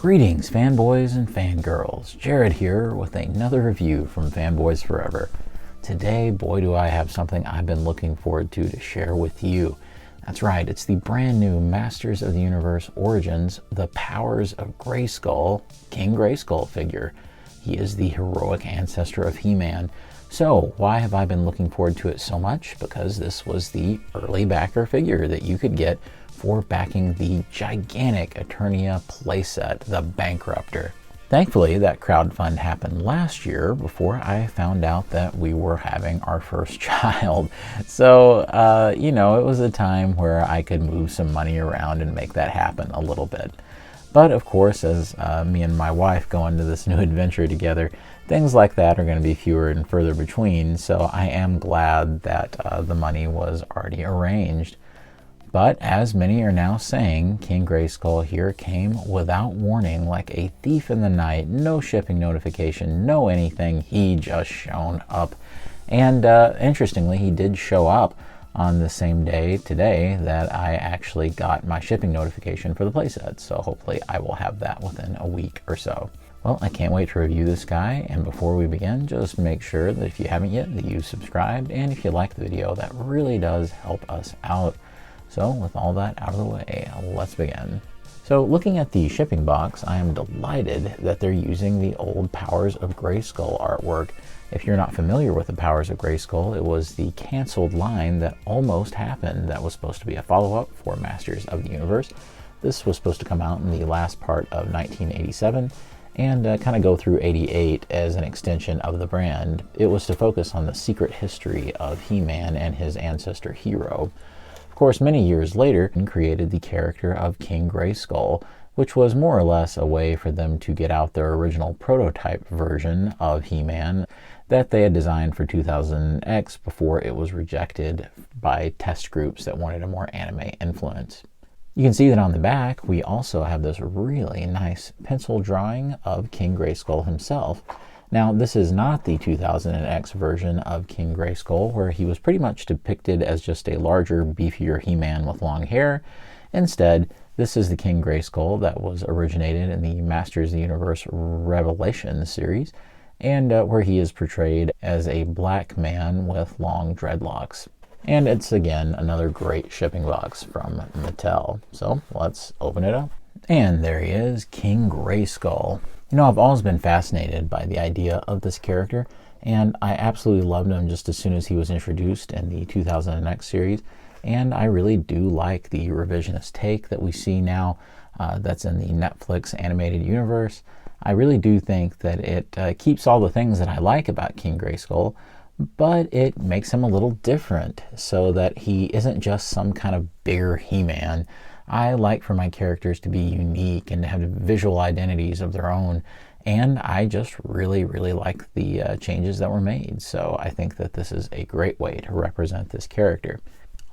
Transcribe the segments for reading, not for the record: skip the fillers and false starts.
Greetings, fanboys and fangirls. Jared here with another review from Fanboys Forever. Today, boy do I have something I've been looking forward to share with you. That's right, it's the brand new Masters of the Universe Origins, The Powers of Grayskull, King Grayskull figure. He is the heroic ancestor of He-Man. So, why have I been looking forward to it so much? Because this was the early backer figure that you could get for backing the gigantic Eternia playset, the Bankruptor. Thankfully, that crowdfund happened last year before I found out that we were having our first child. So, it was a time where I could move some money around and make that happen a little bit. But of course, as me and my wife go into this new adventure together, things like that are going to be fewer and further between. So I am glad that the money was already arranged. But as many are now saying, King Grayskull here came without warning, like a thief in the night. No shipping notification, no anything. He just shown up. And interestingly, he did show up on the same day today that I actually got my shipping notification for the playset. So hopefully I will have that within a week or so. Well, I can't wait to review this guy. And before we begin, just make sure that if you haven't yet, that you subscribed. And if you like the video, that really does help us out. So with all that out of the way, let's begin. So looking at the shipping box, I am delighted that they're using the old Powers of Grayskull artwork. If you're not familiar with the Powers of Grayskull, it was the canceled line that almost happened that was supposed to be a follow-up for Masters of the Universe. This was supposed to come out in the last part of 1987 and kind of go through 88 as an extension of the brand. It was to focus on the secret history of He-Man and his ancestor Hero. Of course, many years later, created the character of King Grayskull, which was more or less a way for them to get out their original prototype version of He-Man that they had designed for 2000X before it was rejected by test groups that wanted a more anime influence. You can see that on the back, we also have this really nice pencil drawing of King Grayskull himself. Now, this is not the 2000X version of King Grayskull, where he was pretty much depicted as just a larger, beefier He-Man with long hair. Instead, this is the King Grayskull that was originated in the Masters of the Universe Revelation series, and where he is portrayed as a black man with long dreadlocks. And it's, again, another great shipping box from Mattel. So, let's open it up. And there he is, King Grayskull. You know, I've always been fascinated by the idea of this character, and I absolutely loved him just as soon as he was introduced in the 2000X series, and I really do like the revisionist take that we see now that's in the Netflix animated universe. I really do think that it keeps all the things that I like about King Grayskull, but it makes him a little different so that he isn't just some kind of bigger He-Man. I like for my characters to be unique and to have visual identities of their own, and I just really like the changes that were made. So I think that this is a great way to represent this character.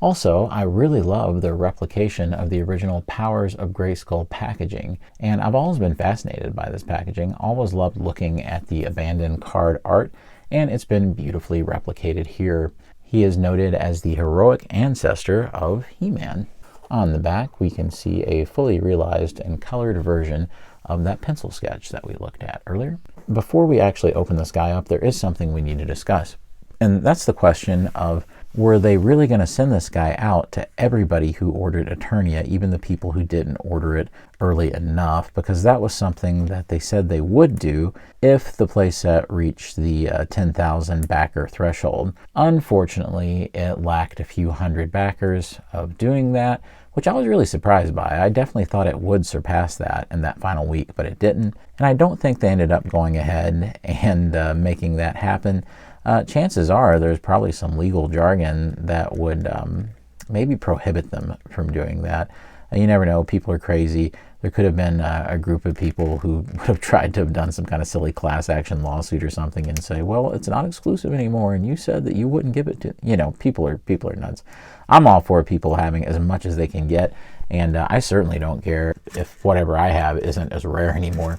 Also, I really love the replication of the original Powers of Grayskull packaging, and I've always been fascinated by this packaging, always loved looking at the abandoned card art, and it's been beautifully replicated here. He is noted as the heroic ancestor of He-Man. On the back, we can see a fully realized and colored version of that pencil sketch that we looked at earlier. Before we actually open this guy up, there is something we need to discuss. And that's the question of, were they really going to send this guy out to everybody who ordered Eternia, even the people who didn't order it early enough? Because that was something that they said they would do if the playset reached the 10,000 backer threshold. Unfortunately, it lacked a few hundred backers of doing that, which I was really surprised by. I definitely thought it would surpass that in that final week, but it didn't. And I don't think they ended up going ahead and making that happen. Chances are there's probably some legal jargon that would maybe prohibit them from doing that. You never know, people are crazy. There could have been a group of people who would have tried to have done some kind of silly class action lawsuit or something and say, well, it's not exclusive anymore, and you said that you wouldn't give it to, people are nuts. I'm all for people having as much as they can get, and I certainly don't care if whatever I have isn't as rare anymore.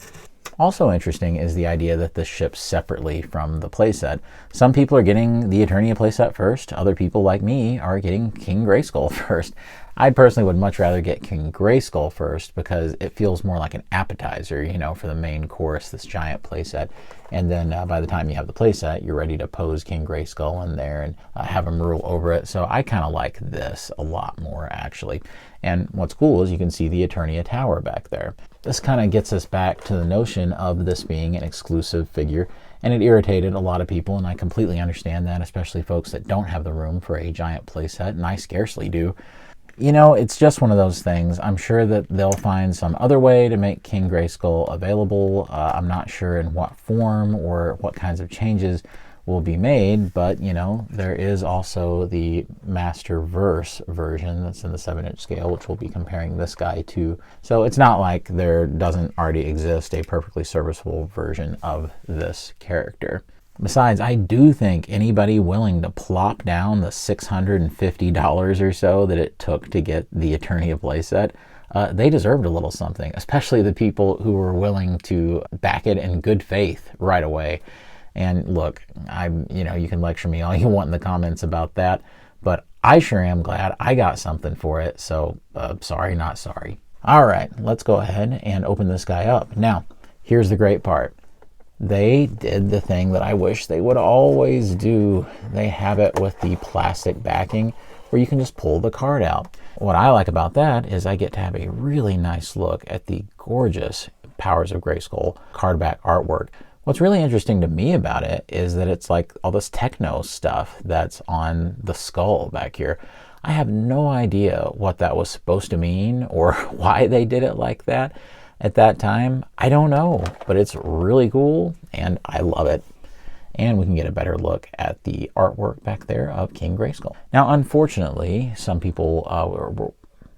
Also interesting is the idea that this ships separately from the playset. Some people are getting the Eternia playset first. Other people, like me, are getting King Grayskull first. I personally would much rather get King Grayskull first because it feels more like an appetizer, you know, for the main course, this giant playset. And then by the time you have the playset, you're ready to pose King Grayskull in there and have him rule over it. So I kind of like this a lot more, actually. And what's cool is you can see the Eternia Tower back there. This kind of gets us back to the notion of this being an exclusive figure, and it irritated a lot of people, and I completely understand that, especially folks that don't have the room for a giant playset, and I scarcely do. You know, it's just one of those things. I'm sure that they'll find some other way to make King Grayskull available. I'm not sure in what form or what kinds of changes will be made, but you know, there is also the Masterverse version that's in the 7-inch scale, which we'll be comparing this guy to. So it's not like there doesn't already exist a perfectly serviceable version of this character. Besides, I do think anybody willing to plop down the $650 or so that it took to get the Eternia playset, they deserved a little something, especially the people who were willing to back it in good faith right away. And look, you know, you can lecture me all you want in the comments about that, but I sure am glad I got something for it. So sorry, not sorry. All right, let's go ahead and open this guy up. Now, here's the great part. They did the thing that I wish they would always do. They have it with the plastic backing where you can just pull the card out. What I like about that is I get to have a really nice look at the gorgeous Powers of Grayskull card back artwork. What's really interesting to me about it is that it's like all this techno stuff that's on the skull back here. I have no idea what that was supposed to mean or why they did it like that at that time. I don't know, but it's really cool and I love it. And we can get a better look at the artwork back there of King Grayskull. Now, unfortunately, some people,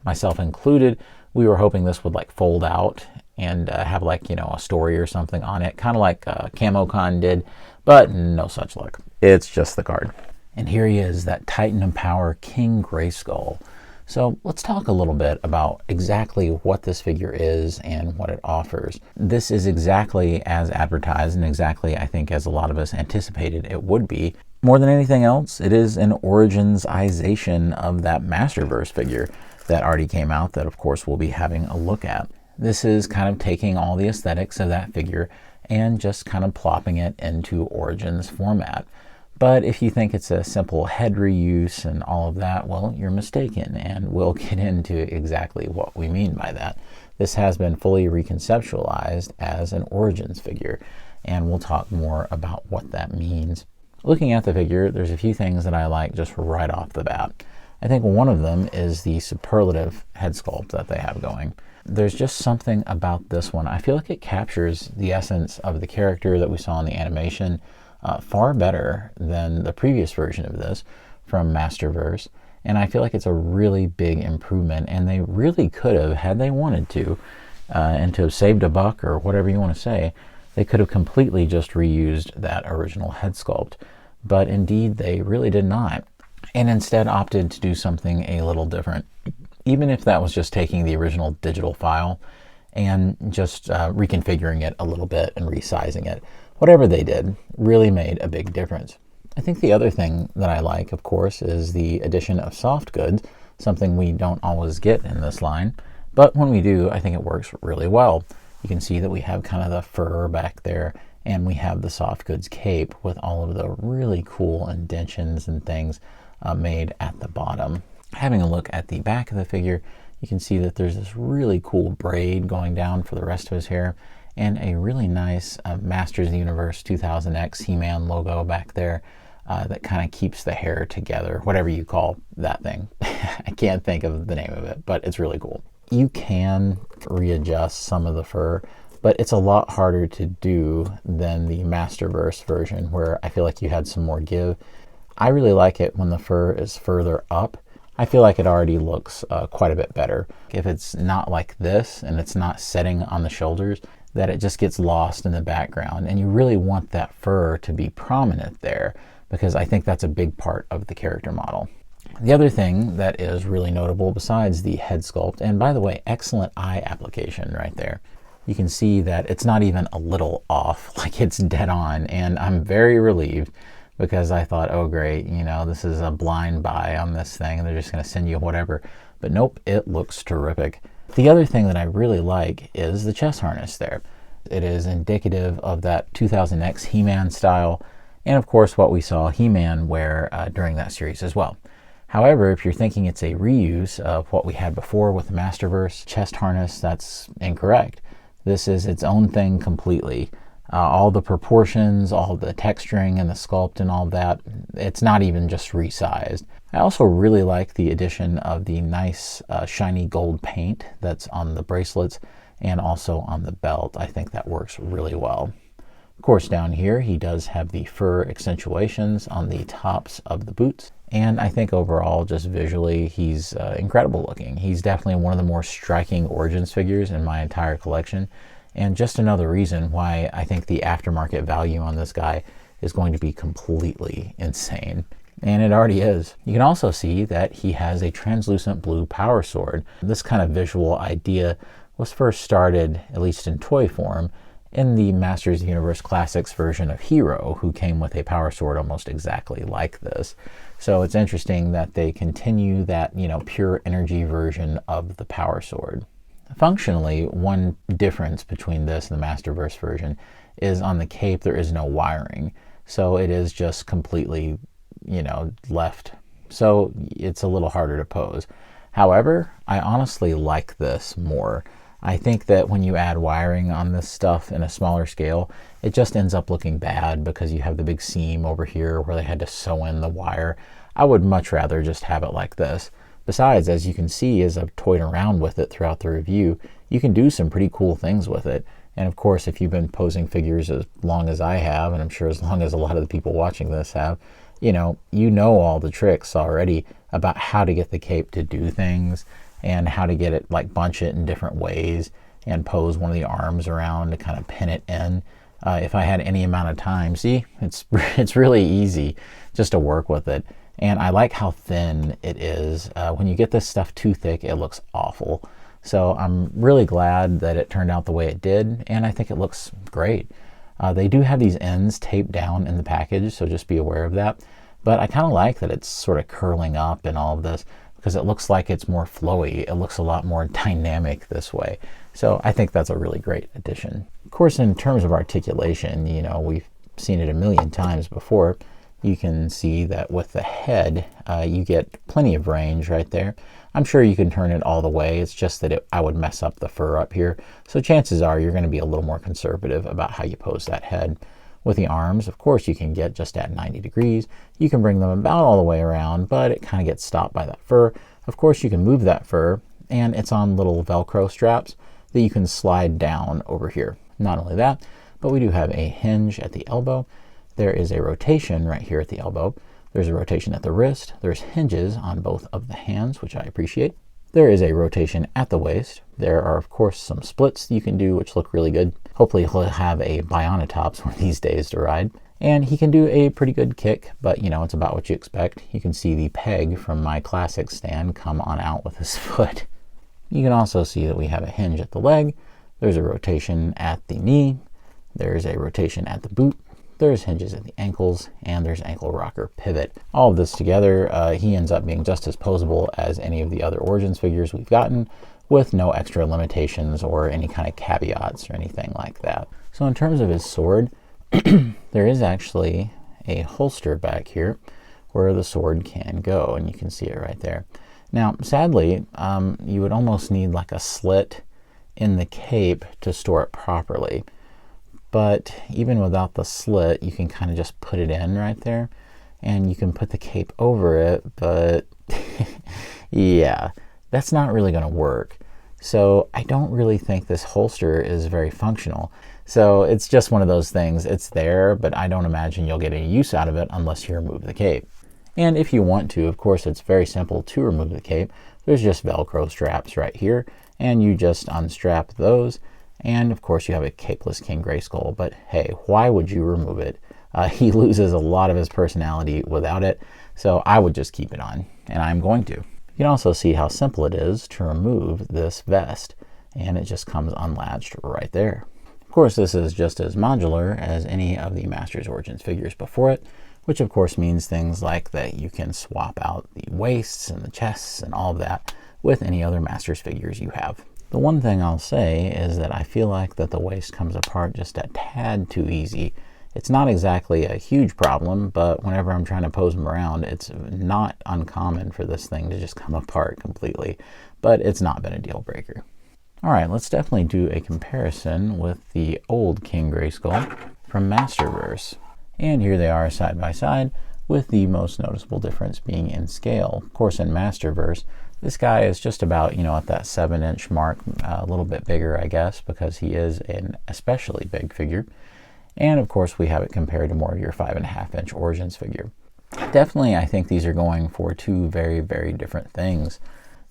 myself included, we were hoping this would like fold out and have like, you know, a story or something on it, kind of like CamoCon did, but no such luck. It's just the card. And here he is, that Titan of Power King Grayskull. So let's talk a little bit about exactly what this figure is and what it offers. This is exactly as advertised and exactly, I think, as a lot of us anticipated it would be. More than anything else, it is an Origins-ization of that Masterverse figure that already came out that, of course, we'll be having a look at. This is kind of taking all the aesthetics of that figure and just kind of plopping it into Origins format. But if you think it's a simple head reuse and all of that, well, you're mistaken, and we'll get into exactly what we mean by that. This has been fully reconceptualized as an Origins figure, and we'll talk more about what that means. Looking at the figure, there's a few things that I like just right off the bat. I think one of them is the superlative head sculpt that they have going. There's just something about this one. I feel like it captures the essence of the character that we saw in the animation far better than the previous version of this from Masterverse, and I feel like it's a really big improvement, and they really could have, had they wanted to, and to have saved a buck or whatever you want to say, they could have completely just reused that original head sculpt, but indeed they really did not, and instead opted to do something a little different, even if that was just taking the original digital file and just reconfiguring it a little bit and resizing it. Whatever they did really made a big difference. I think the other thing that I like, of course, is the addition of soft goods, something we don't always get in this line, but when we do, I think it works really well. You can see that we have kind of the fur back there, and we have the soft goods cape with all of the really cool indentions and things made at the bottom. Having a look at the back of the figure, you can see that there's this really cool braid going down for the rest of his hair, and a really nice Masters of the Universe 2000X He-Man logo back there that kind of keeps the hair together, whatever you call that thing. I can't think of the name of it, but it's really cool. You can readjust some of the fur, but it's a lot harder to do than the Masterverse version, where I feel like you had some more give. I really like it when the fur is further up. I feel like it already looks quite a bit better. If it's not like this and it's not setting on the shoulders, that it just gets lost in the background, and you really want that fur to be prominent there, because I think that's a big part of the character model. The other thing that is really notable besides the head sculpt, and by the way, excellent eye application right there, you can see that it's not even a little off, like it's dead on, and I'm very relieved, because I thought, oh great, you know, this is a blind buy on this thing and they're just going to send you whatever. But nope, it looks terrific. The other thing that I really like is the chest harness there. It is indicative of that 2000X He-Man style, and of course what we saw He-Man wear during that series as well. However, if you're thinking it's a reuse of what we had before with the Masterverse chest harness, that's incorrect. This is its own thing completely. All the proportions, all the texturing and the sculpt and all that, it's not even just resized. I also really like the addition of the nice shiny gold paint that's on the bracelets and also on the belt. I think that works really well. Of course, down here he does have the fur accentuations on the tops of the boots. And I think overall, just visually, he's incredible looking. He's definitely one of the more striking Origins figures in my entire collection. And just another reason why I think the aftermarket value on this guy is going to be completely insane. And it already is. You can also see that he has a translucent blue power sword. This kind of visual idea was first started, at least in toy form, in the Masters of the Universe Classics version of Hero, who came with a power sword almost exactly like this. So it's interesting that they continue that, pure energy version of the power sword. Functionally, one difference between this and the Masterverse version is on the cape there is no wiring. So it is just completely, left. So it's a little harder to pose. However, I honestly like this more. I think that when you add wiring on this stuff in a smaller scale, it just ends up looking bad because you have the big seam over here where they had to sew in the wire. I would much rather just have it like this. Besides, as you can see, as I've toyed around with it throughout the review, you can do some pretty cool things with it. And of course, if you've been posing figures as long as I have, and I'm sure as long as a lot of the people watching this have, you know all the tricks already about how to get the cape to do things and how to get it, like bunch it in different ways and pose one of the arms around to kind of pin it in. If I had any amount of time, see, it's really easy just to work with it. And I like how thin it is. When you get this stuff too thick, it looks awful. So I'm really glad that it turned out the way it did, and I think it looks great. They do have these ends taped down in the package, so just be aware of that. But I kind of like that it's sort of curling up and all of this, because it looks like it's more flowy. It looks a lot more dynamic this way. So I think that's a really great addition. Of course, in terms of articulation, we've seen it a million times before. You can see that with the head, you get plenty of range right there. I'm sure you can turn it all the way. It's just that I would mess up the fur up here. So chances are you're going to be a little more conservative about how you pose that head. With the arms, of course, you can get just at 90 degrees. You can bring them about all the way around, but it kind of gets stopped by that fur. Of course, you can move that fur, and it's on little Velcro straps that you can slide down over here. Not only that, but we do have a hinge at the elbow. There is a rotation right here at the elbow. There's a rotation at the wrist. There's hinges on both of the hands, which I appreciate. There is a rotation at the waist. There are, of course, some splits you can do, which look really good. Hopefully he'll have a Bionatops one of these days to ride. And he can do a pretty good kick, but it's about what you expect. You can see the peg from my classic stand come on out with his foot. You can also see that we have a hinge at the leg. There's a rotation at the knee. There's a rotation at the boot. There's hinges at the ankles, and there's ankle rocker pivot. All of this together, he ends up being just as posable as any of the other Origins figures we've gotten, with no extra limitations or any kind of caveats or anything like that. So in terms of his sword, there is actually a holster back here where the sword can go, and you can see it right there. Now, sadly, you would almost need like a slit in the cape to store it properly. But even without the slit, you can kind of just put it in right there, and you can put the cape over it, but yeah, that's not really going to work. So I don't really think this holster is very functional. So it's just one of those things. It's there, but I don't imagine you'll get any use out of it unless you remove the cape. And if you want to, of course, it's very simple to remove the cape. There's just Velcro straps right here, and you just unstrap those. And of course you have a capeless King Grayskull, but hey, why would you remove it? He loses a lot of his personality without it, so I would just keep it on, and I'm going to. You can also see how simple it is to remove this vest, and it just comes unlatched right there. Of course, this is just as modular as any of the Masters Origins figures before it, which of course means things like that you can swap out the waists and the chests and all of that. with any other Masters figures you have. The one thing I'll say is that I feel like that the waist comes apart just a tad too easy. It's not exactly a huge problem, but whenever I'm trying to pose them around, it's not uncommon for this thing to just come apart completely, but it's not been a deal breaker. All right, let's definitely do a comparison with the old King Grayskull from Masterverse. And here they are side by side, with the most noticeable difference being in scale. Of course, in Masterverse, this guy is just about, at that 7-inch mark, a little bit bigger, I guess, because he is an especially big figure. And of course, we have it compared to more of your 5.5-inch Origins figure. Definitely, I think these are going for two very, very different things.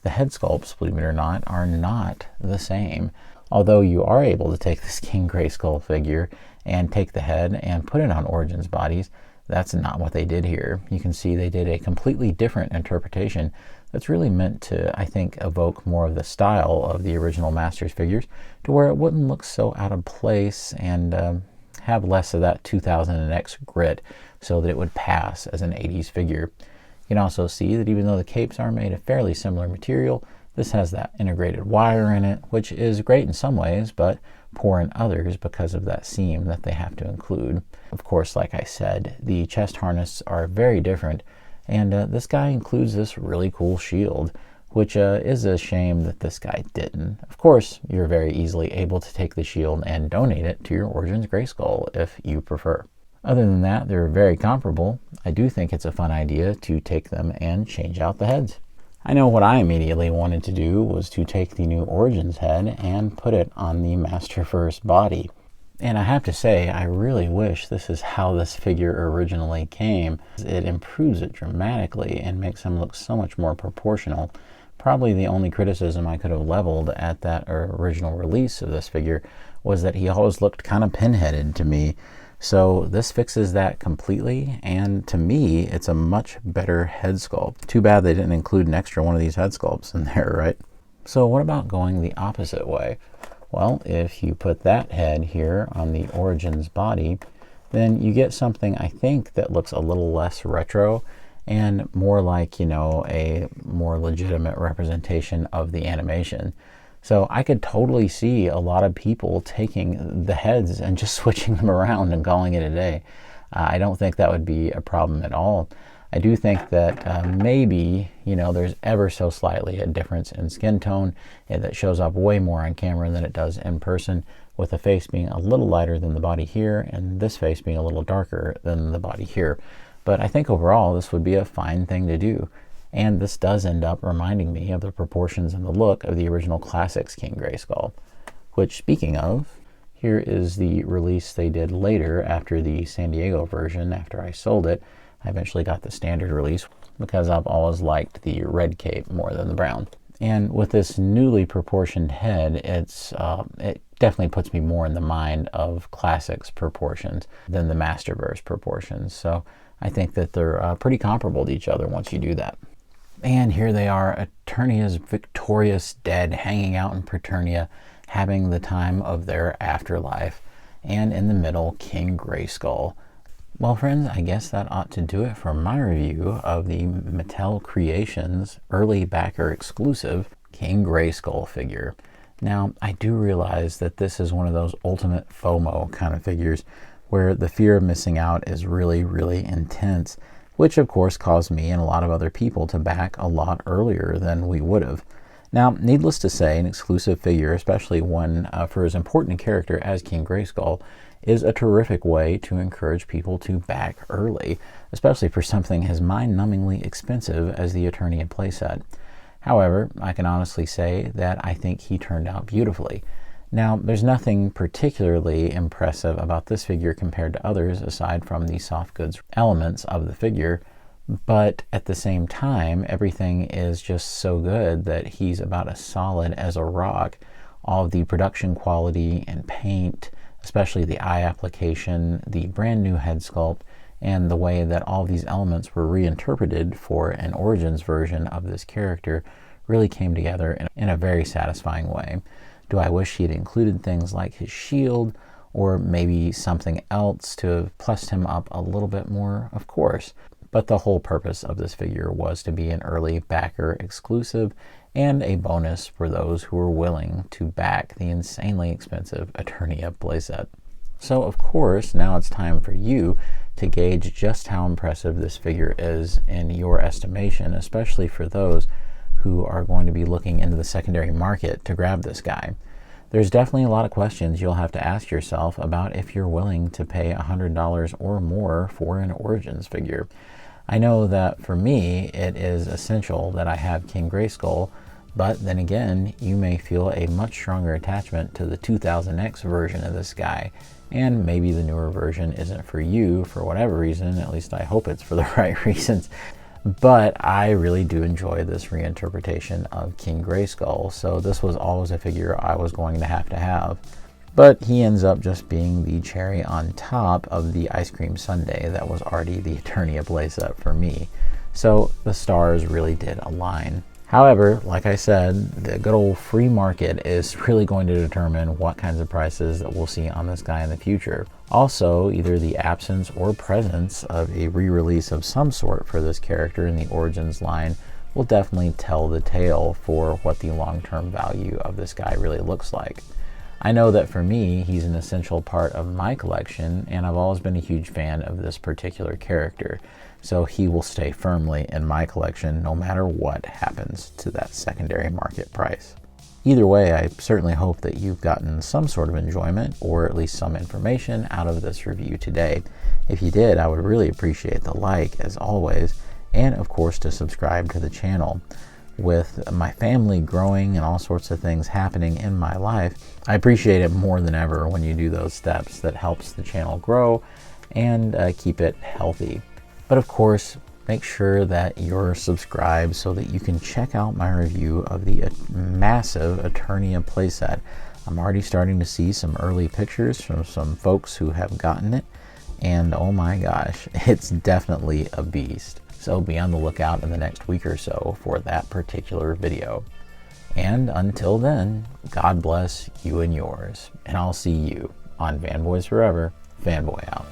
The head sculpts, believe it or not, are not the same. Although you are able to take this King Grayskull figure and take the head and put it on Origins bodies, that's not what they did here. You can see they did a completely different interpretation that's really meant to, I think, evoke more of the style of the original Masters figures to where it wouldn't look so out of place and have less of that 2000X grit so that it would pass as an 80s figure. You can also see that even though the capes are made of fairly similar material, this has that integrated wire in it, which is great in some ways, but poor in others because of that seam that they have to include. Of course, like I said, the chest harness are very different, and this guy includes this really cool shield, which is a shame that this guy didn't. Of course, you're very easily able to take the shield and donate it to your Origins Grayskull if you prefer. Other than that, they're very comparable. I do think it's a fun idea to take them and change out the heads. I know what I immediately wanted to do was to take the new Origins head and put it on the Masterverse body. And I have to say, I really wish this is how this figure originally came. It improves it dramatically and makes him look so much more proportional. Probably the only criticism I could have leveled at that original release of this figure was that he always looked kind of pinheaded to me. So this fixes that completely, and to me, it's a much better head sculpt. Too bad they didn't include an extra one of these head sculpts in there, right? So what about going the opposite way? Well, if you put that head here on the Origins body, then you get something I think that looks a little less retro and more like, a more legitimate representation of the animation. So I could totally see a lot of people taking the heads and just switching them around and calling it a day. I don't think that would be a problem at all. I do think that maybe, there's ever so slightly a difference in skin tone that shows up way more on camera than it does in person, with the face being a little lighter than the body here and this face being a little darker than the body here. But I think overall this would be a fine thing to do. And this does end up reminding me of the proportions and the look of the original Classics King Grayskull. Which, speaking of, here is the release they did later after the San Diego version. After I sold it, I eventually got the standard release because I've always liked the red cape more than the brown. And with this newly proportioned head, it definitely puts me more in the mind of Classics proportions than the Masterverse proportions. So I think that they're pretty comparable to each other once you do that. And here they are, Eternia's victorious dead, hanging out in Preternia, having the time of their afterlife. And in the middle, King Grayskull. Well, friends, I guess that ought to do it for my review of the Mattel Creations early backer exclusive King Grayskull figure. Now, I do realize that this is one of those ultimate FOMO kind of figures where the fear of missing out is really, really intense, which of course caused me and a lot of other people to back a lot earlier than we would have. Now, needless to say, an exclusive figure, especially one for as important a character as King Grayskull, is a terrific way to encourage people to back early, especially for something as mind-numbingly expensive as the Eternia playset. However, I can honestly say that I think he turned out beautifully. Now, there's nothing particularly impressive about this figure compared to others aside from the soft goods elements of the figure, but at the same time, everything is just so good that he's about as solid as a rock. All of the production quality and paint, especially the eye application, the brand new head sculpt, and the way that all of these elements were reinterpreted for an Origins version of this character really came together in a very satisfying way. Do I wish he had included things like his shield or maybe something else to have plussed him up a little bit more? Of course. But the whole purpose of this figure was to be an early backer exclusive, and a bonus for those who are willing to back the insanely expensive Eternia playset. So of course, now it's time for you to gauge just how impressive this figure is in your estimation, especially for those who are going to be looking into the secondary market to grab this guy. There's definitely a lot of questions you'll have to ask yourself about if you're willing to pay $100 or more for an Origins figure. I know that for me, it is essential that I have King Grayskull, but then again, you may feel a much stronger attachment to the 2000X version of this guy, and maybe the newer version isn't for you for whatever reason. At least I hope it's for the right reasons. But I really do enjoy this reinterpretation of King Grayskull, so this was always a figure I was going to have. But he ends up just being the cherry on top of the ice cream sundae that was already the Eternia playset for me. So the stars really did align. However, like I said, the good old free market is really going to determine what kinds of prices that we'll see on this guy in the future. Also, either the absence or presence of a re-release of some sort for this character in the Origins line will definitely tell the tale for what the long-term value of this guy really looks like. I know that for me, he's an essential part of my collection, and I've always been a huge fan of this particular character. So he will stay firmly in my collection no matter what happens to that secondary market price. Either way, I certainly hope that you've gotten some sort of enjoyment or at least some information out of this review today. If you did, I would really appreciate the like as always, and of course to subscribe to the channel. With my family growing and all sorts of things happening in my life, I appreciate it more than ever when you do those steps that helps the channel grow and keep it healthy. But of course, make sure that you're subscribed so that you can check out my review of the massive Eternia playset. I'm already starting to see some early pictures from some folks who have gotten it, and oh my gosh, it's definitely a beast. So be on the lookout in the next week or so for that particular video. And until then, God bless you and yours, and I'll see you on Fanboys Forever. Fanboy out.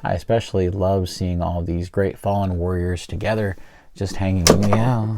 I especially love seeing all these great fallen warriors together, just hanging. Yeah.